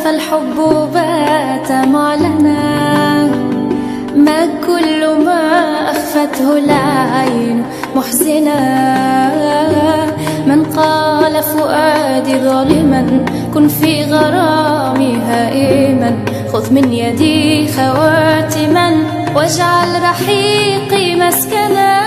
فالحب بات معلنا، ما كل ما أخفته العين محزنا. من قال فؤادي ظالما كن في غرامي هائما، خذ من يدي خواتما واجعل رحيقي مسكنا.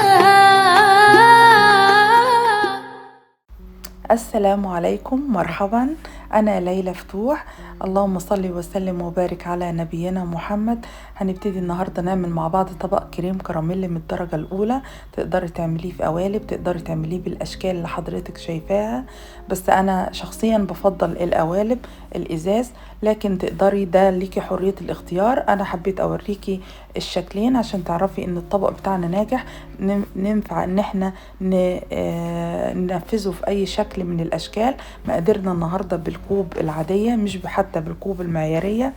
السلام عليكم، مرحبا. أنا ليلى فتوح. اللهم صل وسلم وبارك على نبينا محمد. هنبتدي النهاردة نعمل مع بعض طبق كريم كراميل من الدرجة الأولى. تقدري تعمليه في قوالب، تقدري تعمليه بالأشكال اللي حضرتك شايفاها، بس أنا شخصيا بفضل القوالب الإزاز، لكن تقدري، ده ليكي حرية الاختيار. أنا حبيت أوريكي الشكلين عشان تعرفي إن الطبق بتاعنا ناجح، ننفع إن احنا ننفذه في أي شكل من الأشكال. مقدرنا النهاردة بالكوب العادية، مش حتى بالكوب المعيارية.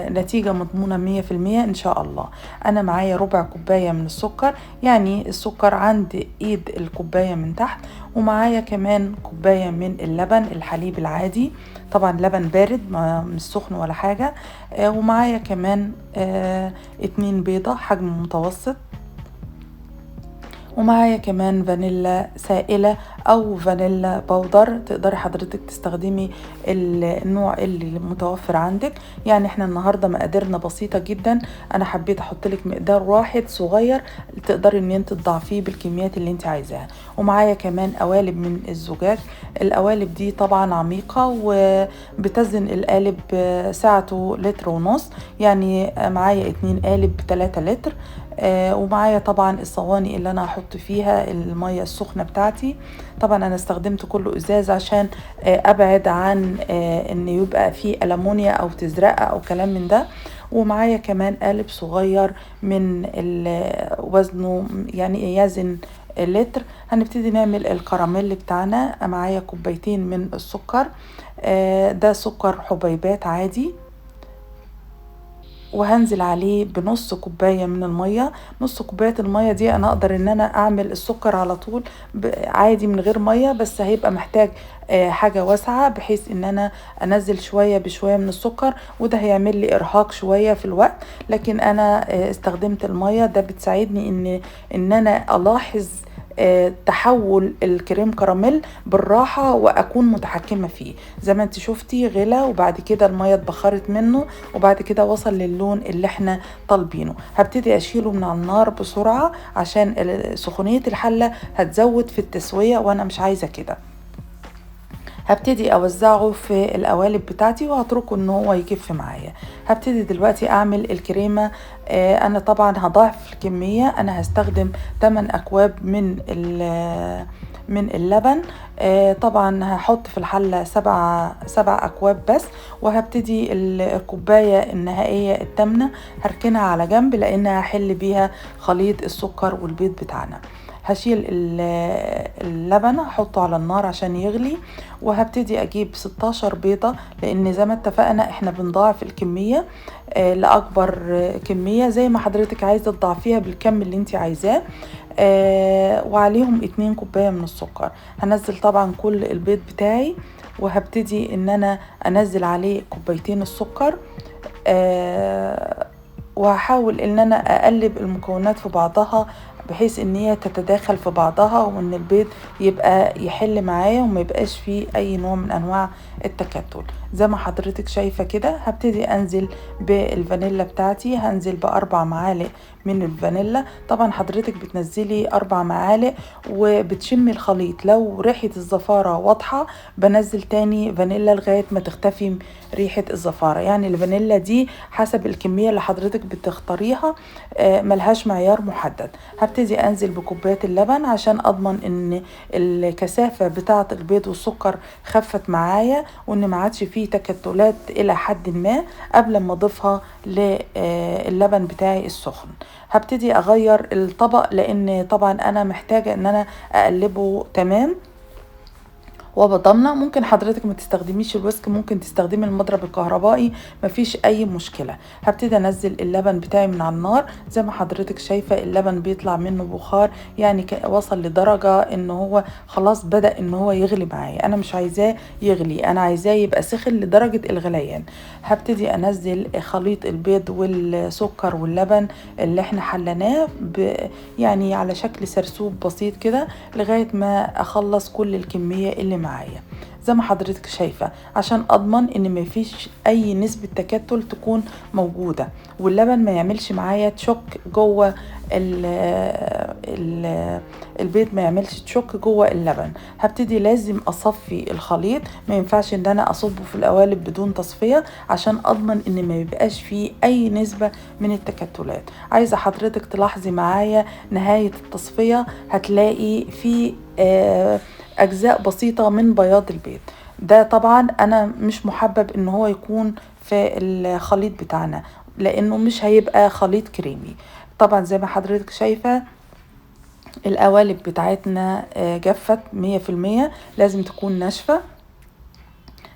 نتيجة مضمونة 100% إن شاء الله. أنا معايا ربع كوباية من السكر، يعني السكر عند إيد الكوباية من تحت، ومعايا كمان كوباية من اللبن الحليب العادي، طبعا لبن بارد مش سخن ولا حاجة. ومعايا كمان 2 بيضة حجم متوسط، ومعايا كمان فانيلا سائلة او فانيلا بودر. تقدري حضرتك تستخدمي النوع اللي متوفر عندك. يعني احنا النهاردة مقاديرنا بسيطة جدا، انا حبيت احط لك مقدار واحد صغير تقدري ان انت تضاعفيه بالكميات اللي انت عايزاها. ومعايا كمان قوالب من الزجاج. القوالب دي طبعا عميقة، وبتزن القالب سعته 1.5 لتر، يعني معايا 2 قالب 3 لتر. ومعايا طبعا الصواني اللي انا هحط فيها المية السخنة بتاعتي. طبعا انا استخدمت كله ازاز عشان ابعد عن ان يبقى فيه ألمونيا او تزرقة او كلام من ده. ومعايا كمان قالب صغير من وزنه يعني يزن لتر. هنبتدي نعمل الكراميل بتاعنا. معايا 2 كوباية من السكر، ده سكر حبيبات عادي، وهنزل عليه بنص كوباية من المية. نص كوباية المية دي انا اقدر ان انا اعمل السكر على طول عادي من غير مية، بس هيبقى محتاج حاجة واسعة بحيث ان انا انزل شوية بشوية من السكر، وده هيعمل لي ارهاق شوية في الوقت. لكن انا استخدمت المية، ده بتساعدني ان انا الاحظ تحول الكريم كراميل بالراحة واكون متحكمة فيه. زي ما انت شفتي غلى، وبعد كده المية اتبخرت منه، وبعد كده وصل للون اللي احنا طالبينه. هبتدي اشيله من على النار بسرعة عشان سخونية الحلة هتزود في التسوية، وانا مش عايزة كده. هبتدي اوزعه في القوالب بتاعتي وهتركه ان هو يكف معايا. هبتدي دلوقتي اعمل الكريمة. انا طبعا هضاعف الكمية، انا هستخدم 8 اكواب من اللبن. طبعا هحط في الحلة 7 اكواب بس، وهبتدي الكوباية النهائية الثامنة هركنها على جنب، لانها هحل بيها خليط السكر والبيض بتاعنا. هشيل اللبن احطه على النار عشان يغلي، وهبتدي اجيب 16 بيضة، لان زي ما اتفقنا احنا بنضاعف الكمية لاكبر كمية، زي ما حضرتك عايزة تضاعفيها بالكم اللي انت عايزاه. وعليهم 2 كوباية من السكر. هنزل طبعا كل البيض بتاعي، وهبتدي ان انا انزل عليه 2 كوباية السكر. وهحاول ان انا اقلب المكونات في بعضها بحيث ان هي تتداخل في بعضها، وان البيض يبقى يحل معايا وما يبقاش فيه اي نوع من انواع التكتل. زي ما حضرتك شايفة كده هبتدي انزل بالفانيلا بتاعتي. هنزل ب4 معالق من الفانيلا. طبعا حضرتك بتنزلي 4 معالق وبتشمي الخليط، لو ريحة الزفارة واضحة بنزل تاني فانيلا لغاية ما تختفي ريحة الزفارة. يعني الفانيلا دي حسب الكمية اللي حضرتك بتختاريها، ملهاش معيار محدد. هبتدي انزل بكوباية اللبن عشان اضمن ان الكثافة بتاعة البيض والسكر خفت معايا، وان ما عادش فيه تكتلات الى حد ما قبل ما اضيفها للبن بتاعي السخن. هبتدي اغير الطبق، لان طبعا انا محتاجة ان انا اقلبه تمام، وبضمنه. ممكن حضرتك ما تستخدميش الويسك، ممكن تستخدمي المضرب الكهربائي، مفيش اي مشكله. هبتدي انزل اللبن بتاعي من على النار. زي ما حضرتك شايفه اللبن بيطلع منه بخار، يعني وصل لدرجه ان هو خلاص بدأ ان هو يغلي معايا. انا مش عايزاه يغلي، انا عايزاه يبقى سخن لدرجه الغليان. هبتدي انزل خليط البيض والسكر واللبن اللي احنا حلناه يعني على شكل سرسوب بسيط كده لغايه ما اخلص كل الكميه اللي معايا. زي ما حضرتك شايفة عشان اضمن ان مفيش اي نسبة تكتل تكون موجودة، واللبن ما يعملش معايا تشك جوه البيض، ما يعملش تشك جوه اللبن. هبتدي لازم اصفي الخليط، ما ينفعش ان انا اصبه في القوالب بدون تصفية عشان اضمن ان ما يبقاش فيه اي نسبة من التكتلات. عايزة حضرتك تلاحظي معايا نهاية التصفية هتلاقي في اجزاء بسيطة من بياض البيض. ده طبعا انا مش محبب ان هو يكون في الخليط بتاعنا لانه مش هيبقى خليط كريمي. طبعا زي ما حضرتك شايفة القوالب بتاعتنا جفت 100%، لازم تكون ناشفة.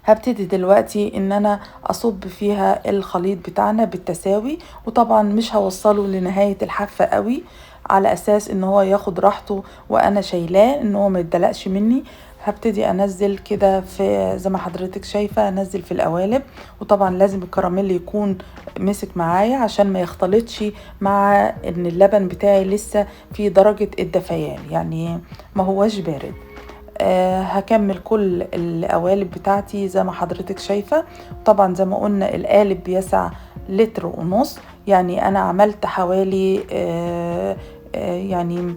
هبتدي دلوقتي ان انا اصب فيها الخليط بتاعنا بالتساوي، وطبعا مش هوصله لنهاية الحافة قوي على اساس ان هو ياخد راحته وانا شايلاه ان هو ما يتدلقش مني. هبتدي انزل كده في زي ما حضرتك شايفة، انزل في القوالب. وطبعا لازم الكراميل يكون مسك معايا عشان ما يختلطش مع ان اللبن بتاعي لسه في درجة الدفيان، يعني ما هوش بارد. هكمل كل القوالب بتاعتي زي ما حضرتك شايفة. طبعا زي ما قلنا القالب بيسع 1.5 لتر، يعني انا عملت حوالي يعني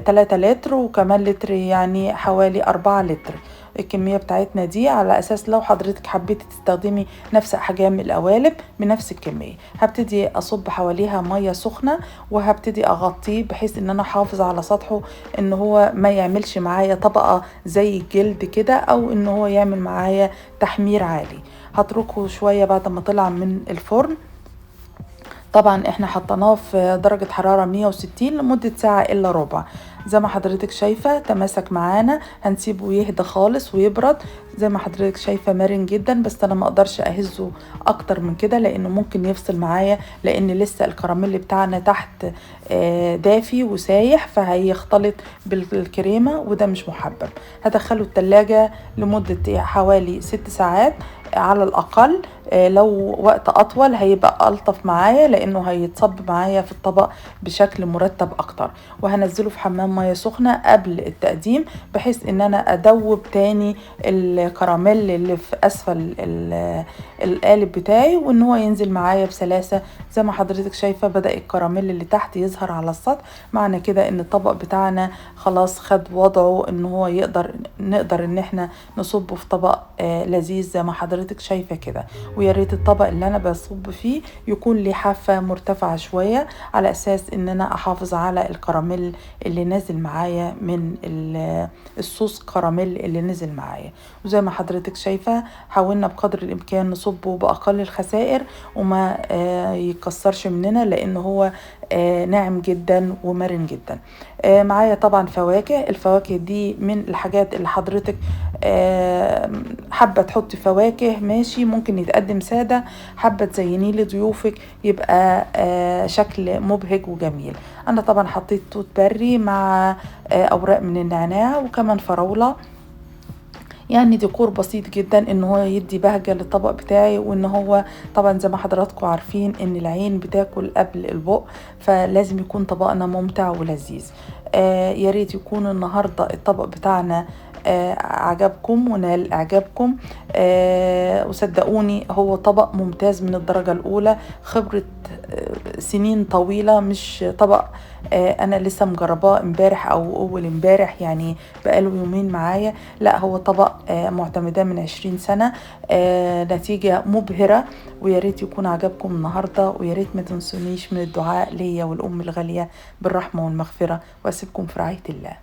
3 لتر وكمان لتر، يعني حوالي 4 لتر الكمية بتاعتنا دي، على اساس لو حضرتك حبيتي تستخدمي نفس احجام القوالب بنفس الكمية. هبتدي اصب حواليها مية سخنة وهبتدي اغطيه بحيث ان انا احافظ على سطحه ان هو ما يعملش معايا طبقة زي الجلد كده او ان هو يعمل معايا تحمير عالي. هتركه شوية بعد ما طلع من الفرن. طبعا احنا حطيناه في درجة حرارة 160 لمدة ساعة الا ربع. زي ما حضرتك شايفة تماسك معانا، هنسيبه يهدى خالص ويبرد. زي ما حضرتك شايفة مرن جدا، بس انا ما اقدرش اهزه اكتر من كده لانه ممكن يفصل معايا، لان لسه الكراميل بتاعنا تحت دافي وسايح فهيختلط بالكريمة وده مش محبب. هدخله التلاجة لمدة حوالي 6 ساعات على الأقل. لو وقت أطول هيبقى ألطف معايا لأنه هيتصب معايا في الطبق بشكل مرتب أكتر. وهنزله في حمام مية سخنة قبل التقديم بحيث إن أنا أدوب تاني الكراميل اللي في أسفل القالب بتاعي وإن هو ينزل معايا بسلاسة. زي ما حضرتك شايفة بدأ الكراميل اللي تحت يظهر على السطح، معنى كده إن الطبق بتاعنا خلاص خد وضعه إن هو نقدر إن احنا نصبه في طبق لذيذ زي ما حضرتك شايفة كده. ويا ريت الطبق اللي انا بصب فيه يكون ليه حافة مرتفعة شوية على اساس ان انا احافظ على الكراميل اللي نازل معايا من الصوص كراميل اللي نزل معايا. وزي ما حضرتك شايفة حاولنا بقدر الامكان نصبه باقل الخسائر وما يكسرش مننا لان هو ناعم جدا ومرن جدا. معايا طبعا فواكه. الفواكه دي من الحاجات اللي حضرتك حابة تحطي فواكه ماشي، ممكن يتقدم سادة. حابة تزينيه لضيوفك يبقى شكل مبهج وجميل. انا طبعا حطيت توت بري مع اوراق من النعناع وكمان فراولة، يعني ديكور بسيط جدا ان هو يدي بهجة للطبق بتاعي. وان هو طبعا زي ما حضراتكم عارفين ان العين بتاكل قبل البق، فلازم يكون طبقنا ممتع ولذيذ. يا ريت يكون النهاردة الطبق بتاعنا عجبكم ونال اعجابكم. وصدقوني هو طبق ممتاز من الدرجة الاولى، خبرة سنين طويلة، مش طبق انا لسه مجرباه امبارح او اول امبارح، يعني بقاله يومين معايا. لا هو طبق معتمداه من 20 سنة. نتيجة مبهرة. ويا ريت يكون عجبكم النهاردة، ويا ريت ما تنسونيش من الدعاء ليا والام الغالية بالرحمة والمغفرة، واسيبكم في رعاية الله.